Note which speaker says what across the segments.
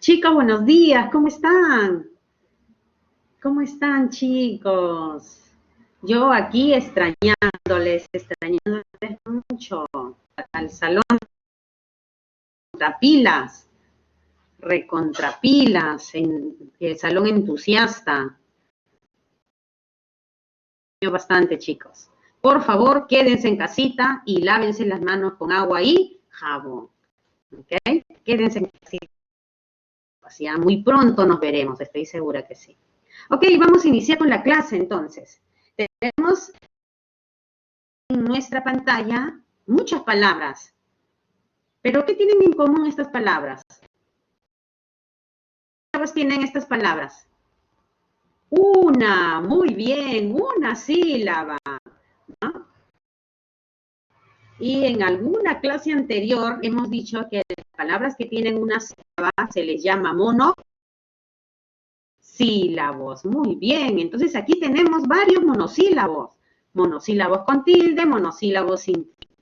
Speaker 1: Chicos, buenos días, ¿cómo están? ¿Cómo están, chicos? Yo aquí extrañándoles mucho. Al salón contrapilas, recontrapilas, en el salón entusiasta. Bastante, chicos. Por favor, quédense en casita y lávense las manos con agua y jabón. ¿Ok? Quédense en casita. Ya muy pronto nos veremos, estoy segura que sí. Ok, vamos a iniciar con la clase entonces. Tenemos en nuestra pantalla muchas palabras. ¿Pero qué tienen en común estas palabras? ¿Qué palabras tienen estas palabras? Una, muy bien, una sílaba, ¿no? Y en alguna clase anterior hemos dicho que las palabras que tienen una sílaba se les llama monosílabos. Muy bien, entonces aquí tenemos varios monosílabos. Monosílabos con tilde, monosílabos sin tilde.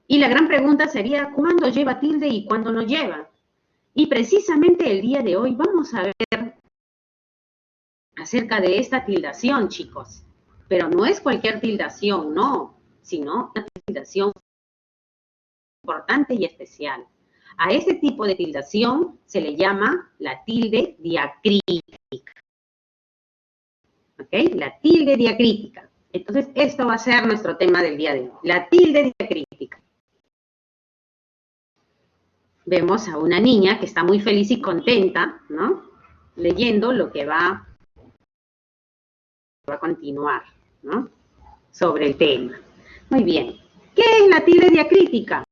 Speaker 1: Y la gran pregunta sería, ¿cuándo lleva tilde y cuándo no lleva? Y precisamente el día de hoy vamos a ver acerca de esta tildación, chicos. Pero no es cualquier tildación, no, sino una tildación importante y especial. A este tipo de tildación se le llama la tilde diacrítica. ¿Ok? La tilde diacrítica. Entonces, esto va a ser nuestro tema del día de hoy. La tilde diacrítica. Vemos a una niña que está muy feliz y contenta, ¿no? Leyendo lo que va a continuar, ¿no? Sobre el tema. Muy bien. ¿Qué es la tilde diacrítica?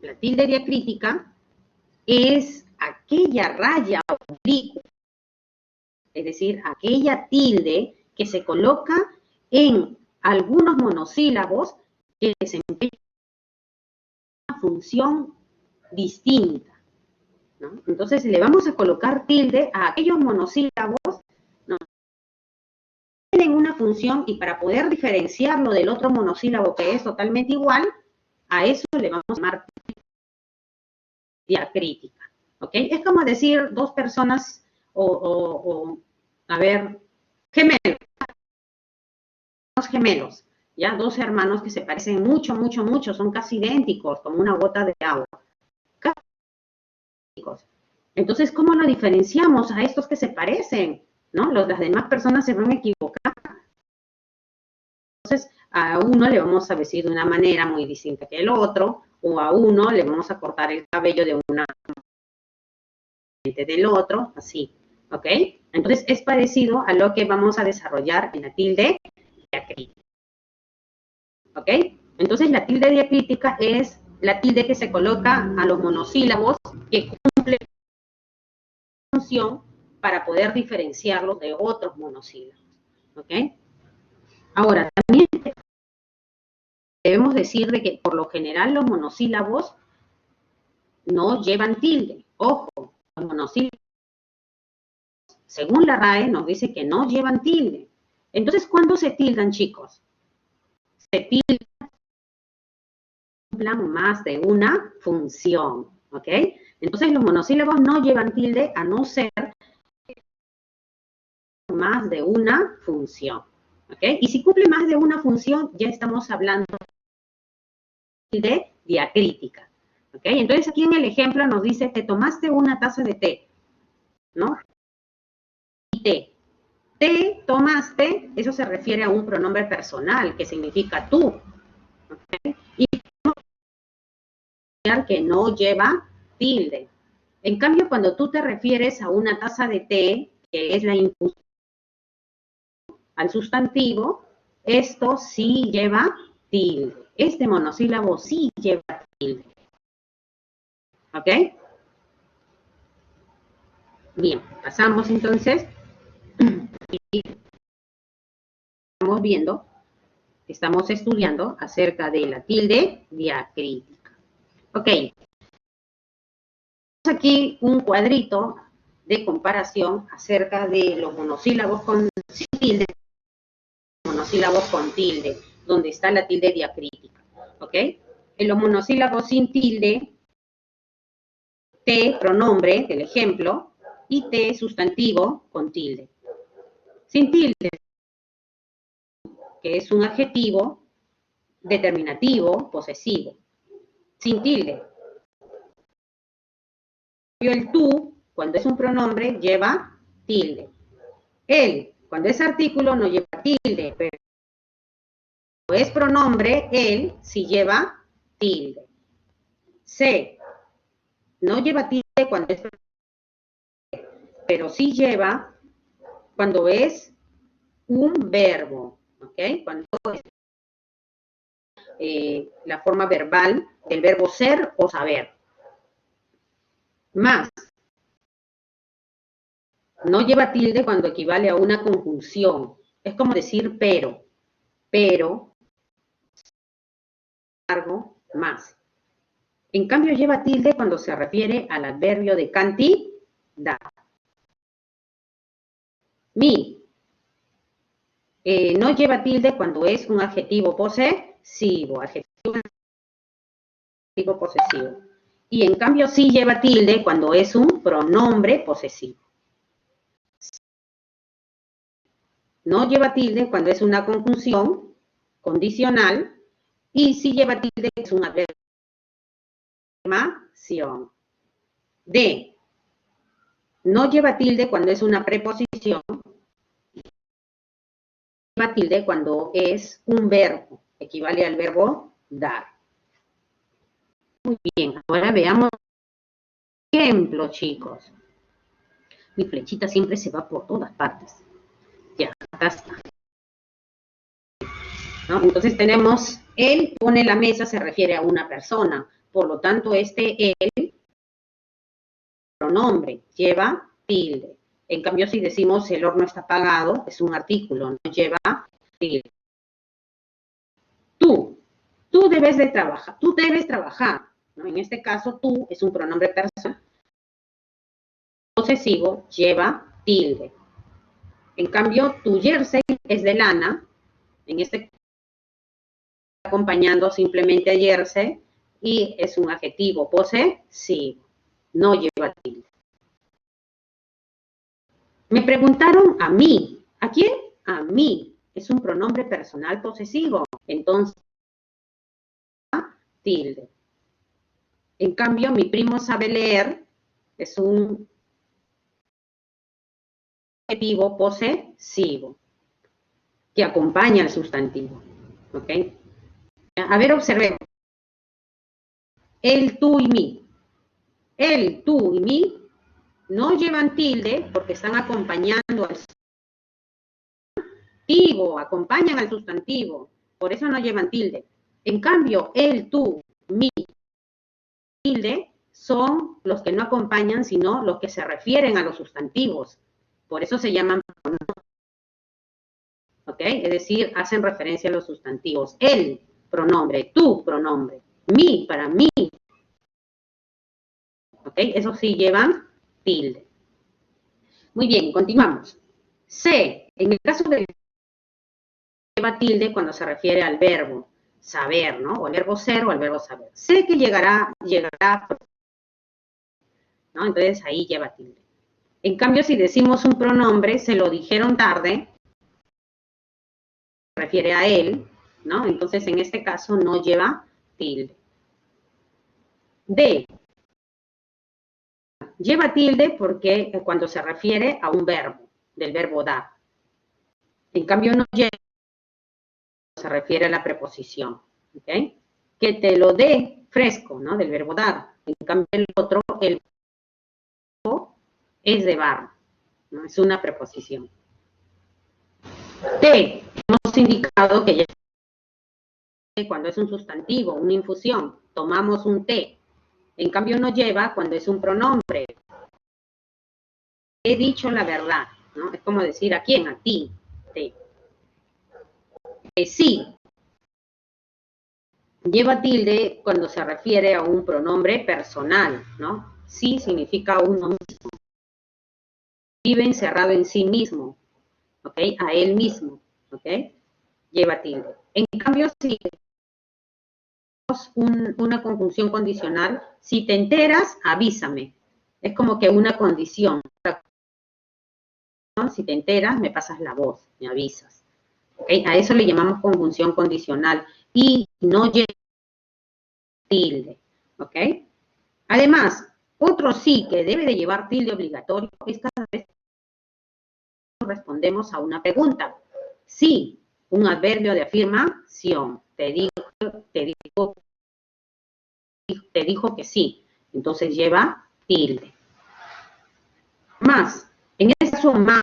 Speaker 1: La tilde diacrítica es aquella raya oblicua, es decir, aquella tilde que se coloca en algunos monosílabos que desempeñan una función distinta, ¿no? Entonces le vamos a colocar tilde a aquellos monosílabos, ¿no?, que tienen una función, y para poder diferenciarlo del otro monosílabo que es totalmente igual, a eso le vamos a llamar diacrítica. ¿Ok? Es como decir dos personas a ver, gemelos, ¿ya? Dos hermanos que se parecen mucho, mucho, mucho, son casi idénticos, como una gota de agua. Casi idénticos. Entonces, ¿cómo lo diferenciamos a estos que se parecen? ¿No? Las demás personas se van a equivocar. Entonces, a uno le vamos a vestir de una manera muy distinta que el otro, o a uno le vamos a cortar el cabello de una del otro, así, ¿ok? Entonces, es parecido a lo que vamos a desarrollar en la tilde diacrítica, ¿ok? Entonces, la tilde diacrítica es la tilde que se coloca a los monosílabos que cumplen función para poder diferenciarlos de otros monosílabos, ¿ok? Ahora, también debemos decir de que por lo general los monosílabos no llevan tilde. Ojo, los monosílabos, según la RAE, nos dice que no llevan tilde. Entonces, ¿cuándo se tildan, chicos? Se tildan más de una función, ¿ok? Entonces, los monosílabos no llevan tilde a no ser más de una función, ¿ok? Y si cumple más de una función, ya estamos hablando de diacrítica, ¿ok? Entonces, aquí en el ejemplo nos dice que tomaste una taza de té, ¿no? Y té tomaste, eso se refiere a un pronombre personal que significa tú, ¿ok? Y que no lleva tilde. En cambio, cuando tú te refieres a una taza de té, que es la impulsión al sustantivo, esto sí lleva tilde. Este monosílabo sí lleva tilde. ¿Ok? Bien, pasamos entonces y estamos viendo, estamos estudiando acerca de la tilde diacrítica. Ok. Aquí un cuadrito de comparación acerca de los monosílabos con tilde, monosílabos con tilde, donde está la tilde diacrítica, ¿ok? En los monosílabos sin tilde, T, pronombre del ejemplo, y T, sustantivo con tilde. Sin tilde, que es un adjetivo determinativo, posesivo. Sin tilde. El tú, cuando es un pronombre, lleva tilde. Él, cuando es artículo, no lleva tilde, pero es pronombre, él sí lleva tilde. C, no lleva tilde cuando es pronombre, pero sí lleva cuando es un verbo, ¿ok? Cuando es la forma verbal del verbo ser o saber. Más, no lleva tilde cuando equivale a una conjunción. Es como decir pero, más. En cambio, lleva tilde cuando se refiere al adverbio de cantidad. Mi. No lleva tilde cuando es un adjetivo posesivo. Adjetivo posesivo. Y en cambio sí lleva tilde cuando es un pronombre posesivo. No lleva tilde cuando es una conjunción condicional y sí lleva tilde cuando es un adverbio de afirmación. D. No lleva tilde cuando es una preposición. Lleva tilde cuando es un verbo. Equivale al verbo dar. Muy bien, ahora veamos ejemplo, chicos. Mi flechita siempre se va por todas partes. Ya, acá está. ¿No? Entonces tenemos, él pone la mesa, se refiere a una persona. Por lo tanto, este él, pronombre, lleva tilde. En cambio, si decimos el horno está apagado, es un artículo, no lleva tilde. Tú debes de trabajar, tú debes trabajar. ¿No? En este caso, tú es un pronombre personal. Posesivo lleva tilde. En cambio, tu jersey es de lana. En este caso, acompañando simplemente a jersey y es un adjetivo posesivo. No lleva tilde. Me preguntaron a mí. ¿A quién? A mí. Es un pronombre personal posesivo. Entonces, tilde. En cambio, mi primo sabe leer. Es un adjetivo posesivo que acompaña al sustantivo. ¿Ok? A ver, observemos. El, tú y mí. El, tú y mí no llevan tilde porque están acompañando al sustantivo, acompañan al sustantivo. Por eso no llevan tilde. En cambio, el, tú, mi, tilde son los que no acompañan, sino los que se refieren a los sustantivos. Por eso se llaman pronombres. ¿Ok? Es decir, hacen referencia a los sustantivos. El, pronombre, tu, pronombre, mi, para mí. ¿Ok? Eso sí llevan tilde. Muy bien, continuamos. C, en el caso de lleva tilde cuando se refiere al verbo saber, ¿no? O al verbo ser o al verbo saber. Sé que llegará, ¿no? Entonces ahí lleva tilde. En cambio, si decimos un pronombre, se lo dijeron tarde, se refiere a él, ¿no? Entonces en este caso no lleva tilde. D, lleva tilde porque cuando se refiere a un verbo, del verbo dar. En cambio no lleva, se refiere a la preposición, ¿ok? Que te lo dé fresco, ¿no? Del verbo dar. En cambio el otro, el verbo es de barro, ¿no? Es una preposición. T, hemos indicado que cuando es un sustantivo, una infusión, tomamos un té. En cambio no lleva cuando es un pronombre. He dicho la verdad, ¿no? Es como decir, ¿a quién? A ti. Té. Sí, lleva tilde cuando se refiere a un pronombre personal, ¿no? Sí significa uno mismo. Vive encerrado en sí mismo, ¿ok? A él mismo, ¿ok? Lleva tilde. En cambio, sí, una conjunción condicional. Si te enteras, avísame. Es como que una condición. Si te enteras, me pasas la voz, me avisas. ¿Okay? A eso le llamamos conjunción condicional. Y no lleva tilde. ¿Ok? Además, otro sí que debe de llevar tilde obligatorio es cada vez que respondemos a una pregunta. Sí, un adverbio de afirmación. Te dijo que sí. Entonces lleva tilde. Más, en este caso más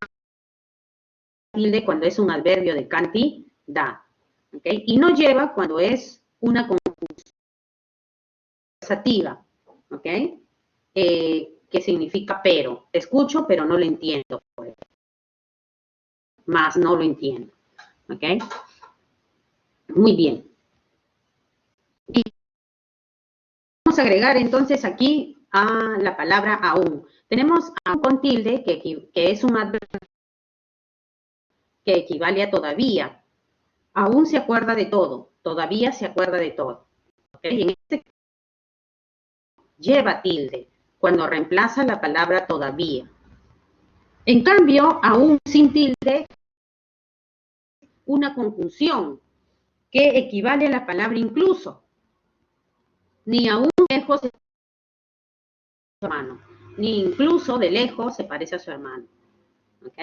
Speaker 1: tilde cuando es un adverbio de cantidad. ¿Okay? Y no lleva cuando es una conjunción conversativa. ¿Ok? Que significa pero. Te escucho, pero no lo entiendo. Más no lo entiendo. ¿Ok? Muy bien. Y vamos a agregar entonces aquí a la palabra aún. Tenemos aún con tilde, que es un adverbio que equivale a todavía. Aún se acuerda de todo. Todavía se acuerda de todo. ¿Okay? En este caso, lleva tilde cuando reemplaza la palabra todavía. En cambio, aún sin tilde, una conjunción que equivale a la palabra incluso. Ni aún lejos se parece a su hermano, ni incluso de lejos se parece a su hermano. ¿Ok?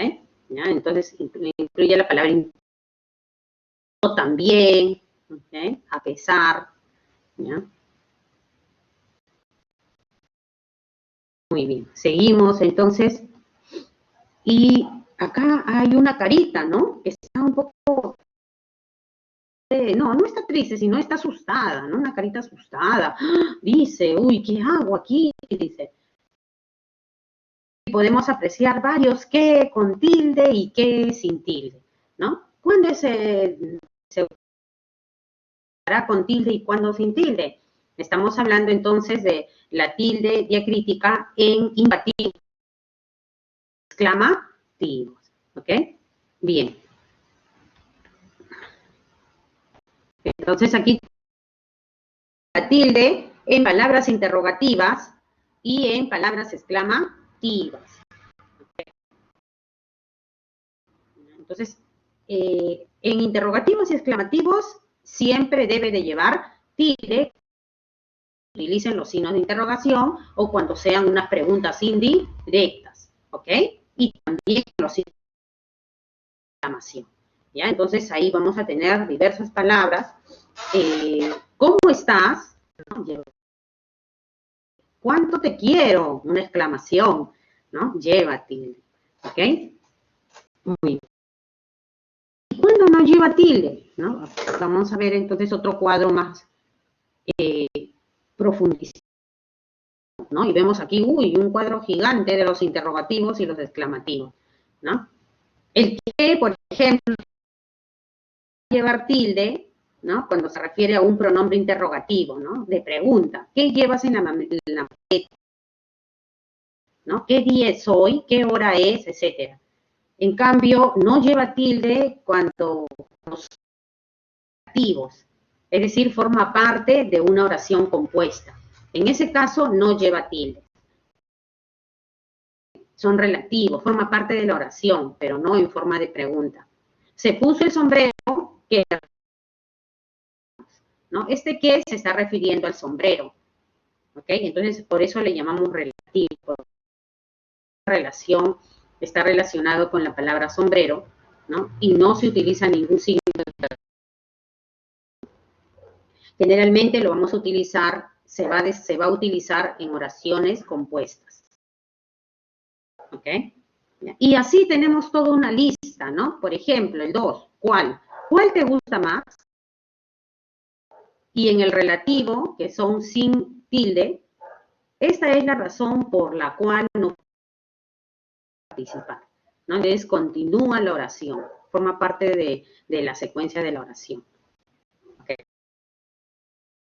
Speaker 1: ¿Ya? Entonces, incluye la palabra incluso también, ¿ok? A pesar. ¿Ya? Muy bien. Seguimos entonces. Y acá hay una carita, ¿no? Que está un poco... no está triste, sino está asustada, ¿no? Una carita asustada. Dice, uy, ¿qué hago aquí? Dice. Podemos apreciar varios que con tilde y que sin tilde, ¿no? ¿Cuándo se usará con tilde y cuándo sin tilde? Estamos hablando entonces de la tilde diacrítica en imperativos exclamativos, ¿ok? Bien. Entonces aquí la tilde en palabras interrogativas y en palabras exclamativas. Entonces, en interrogativos y exclamativos siempre debe de llevar tilde, utilicen los signos de interrogación o cuando sean unas preguntas indirectas, ¿ok? Y también los signos de exclamación, ¿ya? Entonces ahí vamos a tener diversas palabras. ¿Cómo estás? ¿Cuánto te quiero? Una exclamación, ¿no? Lleva tilde, ¿ok? Muy bien. ¿Y cuándo no lleva tilde? ¿No? Vamos a ver entonces otro cuadro más profundizado, ¿no? Y vemos aquí, uy, un cuadro gigante de los interrogativos y los exclamativos, ¿no? El que, por ejemplo, llevar tilde, ¿no? Cuando se refiere a un pronombre interrogativo, ¿no? De pregunta. ¿Qué llevas en la maleta? ¿No? ¿Qué día es hoy? ¿Qué hora es? Etcétera. En cambio, no lleva tilde cuando los activos, es decir, forma parte de una oración compuesta. En ese caso, no lleva tilde. Son relativos, forma parte de la oración, pero no en forma de pregunta. Se puso el sombrero, que, ¿no? Este que se está refiriendo al sombrero, ¿ok? Entonces, por eso le llamamos relativo. La relación está relacionado con la palabra sombrero, ¿no? Y no se utiliza ningún signo. Generalmente lo vamos a utilizar, se va a utilizar en oraciones compuestas, ¿ok? Y así tenemos toda una lista, ¿no? Por ejemplo, el 2, ¿cuál? ¿Cuál te gusta más? Y en el relativo, que son sin tilde, esta es la razón por la cual no participar, ¿no? Entonces continúa la oración, forma parte de la secuencia de la oración. ¿Okay?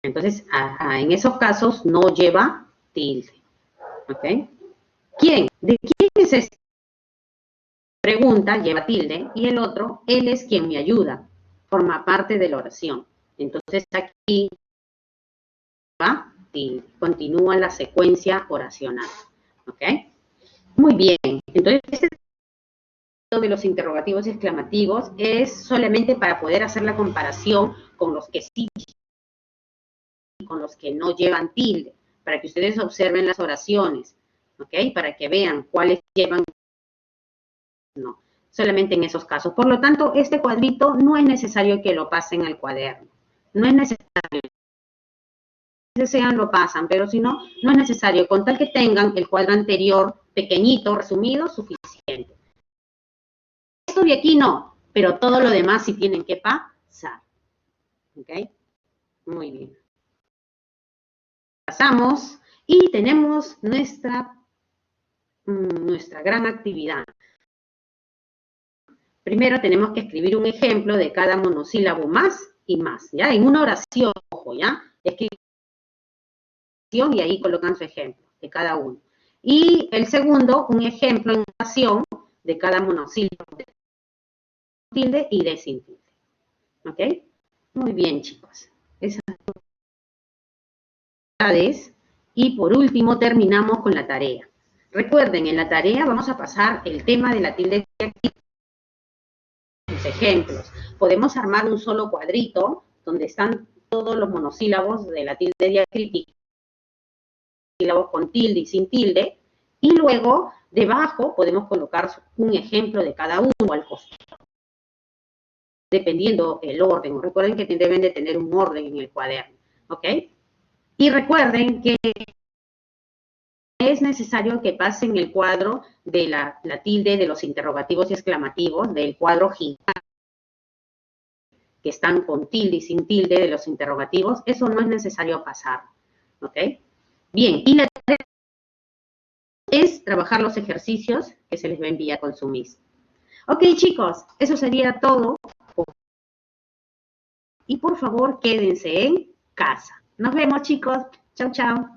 Speaker 1: Entonces, en esos casos no lleva tilde. ¿Ok? ¿Quién? ¿De quién es esta pregunta? Lleva tilde. Y el otro, él es quien me ayuda. Forma parte de la oración. Entonces aquí y continúa la secuencia oracional. ¿Ok? Muy bien. Entonces, este de los interrogativos y exclamativos es solamente para poder hacer la comparación con los que sí y con los que no llevan tilde, para que ustedes observen las oraciones, ¿ok? Para que vean cuáles llevan, no, solamente en esos casos. Por lo tanto, este cuadrito no es necesario que lo pasen al cuaderno, no es necesario. Si desean, lo pasan, pero si no, no es necesario, con tal que tengan el cuadro anterior pequeñito, resumido, suficiente. Esto de aquí no, pero todo lo demás sí tienen que pasar. ¿Ok? Muy bien. Pasamos y tenemos nuestra gran actividad. Primero tenemos que escribir un ejemplo de cada monosílabo más y más, ¿ya? En una oración, ojo, ¿ya? Escriben y ahí colocan su ejemplo de cada uno. Y el segundo, un ejemplo en oración de cada monosílabo de tilde y de sin tilde. ¿Ok? Muy bien, chicos. Esas actividades. Y por último, terminamos con la tarea. Recuerden, en la tarea vamos a pasar el tema de la tilde diacrítica, sus ejemplos. Podemos armar un solo cuadrito donde están todos los monosílabos de la tilde diacrítica, sílabos con tilde y sin tilde, y luego debajo podemos colocar un ejemplo de cada uno al costado, dependiendo el orden. Recuerden que deben de tener un orden en el cuaderno, ¿ok? Y recuerden que es necesario que pasen el cuadro de la tilde de los interrogativos y exclamativos, del cuadro gigante, que están con tilde y sin tilde de los interrogativos. Eso no es necesario pasar, ¿ok? Bien, y la tarea es trabajar los ejercicios que se les va a enviar con su Miss. Ok, chicos, eso sería todo. Y por favor, quédense en casa. Nos vemos, chicos. Chau, chau.